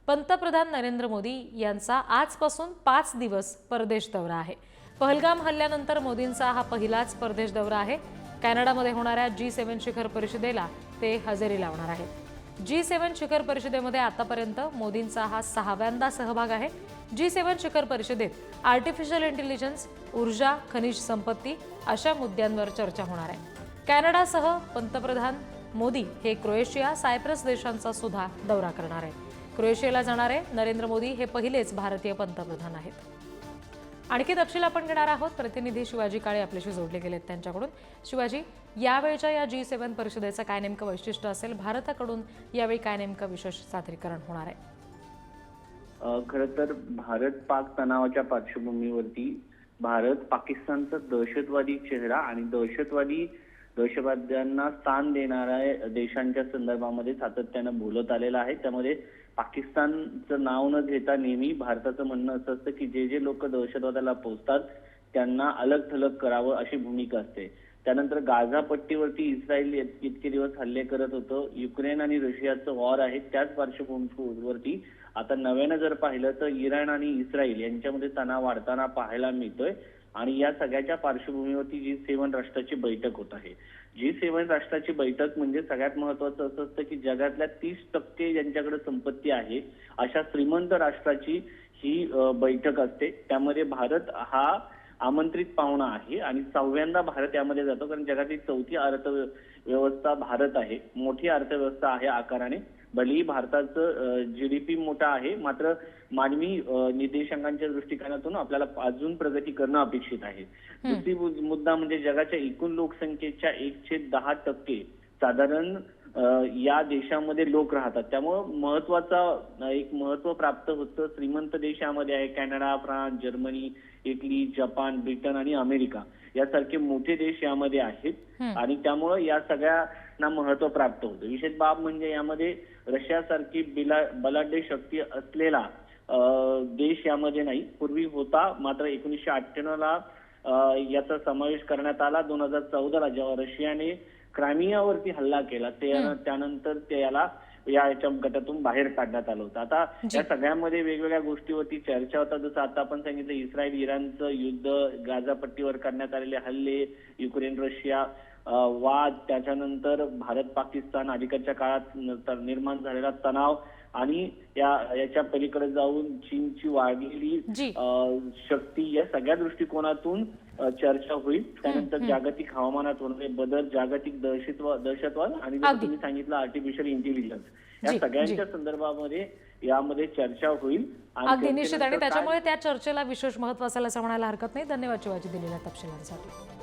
पंतप्रधान नरेंद्र मोदी यांचा आजपासून 5 दिवस परदेश दौरा आहे। पहलगाम हल्ल्यानंतर मोदींचा हा पहिलाच परदेश दौरा आहे। कॅनडामध्ये होणाऱ्या G7 शिखर परिषदेला ते हजेरी लावणार आहेत। G7 शिखर परिषदेमध्ये आतापर्यंत मोदींचा हा 6व्यांदा सहभाग आहे। G7 शिखर परिषदेत आर्टिफिशियल इंटेलिजन्स, ऊर्जा, खनिज संपत्ती अशा मुद्द्यांवर चर्चा होणार आहे। कॅनडासह पंतप्रधान मोदी हे क्रोएशिया, सायप्रस देशांचा सुद्धा दौरा करणार आहेत। क्रोएशियाला जाणारे नरेंद्र मोदी हे पहिलेच भारतीय पंतप्रधान आहेत। आणखी तपशील आपण घेणार आहोत। प्रतिनिधी शिवाजी काळे आपल्याशी जोडले गेलेत त्यांच्याकडून। शिवाजी, यावेळच्या या G7 परिषदेचं काय नेमकं वैशिष्ट्य असेल? भारताकडून यावेळी काय नेमकं विशेष सादरीकरण होणार आहे? खरं तर भारत पाक तणावाच्या पार्श्वभूमीवरती भारत पाकिस्तानचा दहशतवादी चेहरा आणि दहशतवाद्यांना स्थान देणाऱ्या देशांच्या संदर्भामध्ये सातत्यानं बोलत आलेला आहे। त्यामध्ये पाकिस्तानचं नाव न घेता नेहमी भारताचं म्हणणं असं असतं की जे लोक दहशतवादाला पोचतात त्यांना अलग थलग करावं अशी भूमिका असते। त्यानंतर गाझा पट्टीवरती इस्रायल इतके दिवस हल्ले करत होतं। युक्रेन आणि रशियाचं वॉर आहे, त्याच पार्श्वभूमीवरती आता नव्यानं जर पाहिलं तर इराण आणि इस्रायल यांच्यामध्ये तणाव वाढताना पाहायला मिळतोय। आणि या सगळ्याच्या पार्श्वभूमीवरती G7 राष्ट्राची बैठक होत आहे। G7 राष्ट्राची बैठक म्हणजे सगळ्यात महत्त्वाचं असं असतं की जगातल्या 30% ज्यांच्याकडे संपत्ती आहे अशा श्रीमंत राष्ट्राची ही बैठक असते। त्यामध्ये भारत हा आमंत्रित पाहुणा आहे आणि 6व्यांदा भारत यामध्ये जातो, कारण जगातील 4थी अर्थव्यवस्था भारत आहे। मोठी अर्थव्यवस्था आहे आकाराने। भलेही भारताचं GDP मोठा आहे, मात्र मानवी निर्देशांकांच्या दृष्टिकोनातून आपल्याला अजून प्रगती करणं अपेक्षित आहे। दुसरी मुद्दा म्हणजे जगाच्या एकूण लोकसंख्येच्या 1/10% साधारण या देशामध्ये लोक राहतात। त्यामुळे एक महत्व प्राप्त होतं। श्रीमंत देशामध्ये आहे Canada, France, Germany, Italy, Japan, Britain आणि अमेरिका यासारखे मोठे देश यामध्ये आहेत आणि त्यामुळे या सगळ्यांना महत्व प्राप्त होतं। विशेष बाब म्हणजे यामध्ये रशियासारखी बलाढ्य शक्ती असलेला देश यामध्ये नाही, पूर्वी होता, मात्र 1998 ला याचा समावेश करण्यात आला। 2014 जेव्हा रशियाने क्रायमियावरती हल्ला केला त्यानंतर याच्या गटातून बाहेर काढण्यात आलं होतं। आता या सगळ्यामध्ये वेगवेगळ्या गोष्टीवरती चर्चा होतात, जसं आता आपण सांगितलं इस्रायल इराणचं युद्ध, गाझा पट्टीवर करण्यात आलेले हल्ले, युक्रेन रशिया वाद, त्याच्यानंतर भारत पाकिस्तान अलीकडच्या काळात निर्माण झालेला तणाव आणि याच्या पलीकडे जाऊन चीनची वाढलेली शक्ती, या सगळ्या दृष्टिकोनातून चर्चा होईल। त्यानंतर जागतिक हवामानात होणारे बदल, जागतिक दहशतवाद आणि जसं तुम्ही सांगितलं आर्टिफिशियल इंटेलिजन्स, या सगळ्यांच्या संदर्भामध्ये यामध्ये चर्चा होईल। अगदी निश्चित, आणि त्याच्यामुळे त्या चर्चेला विशेष महत्त्व असेल असं म्हणायला हरकत नाही। धन्यवाद शिवाजी दिलेल्या तपशिलांसाठी।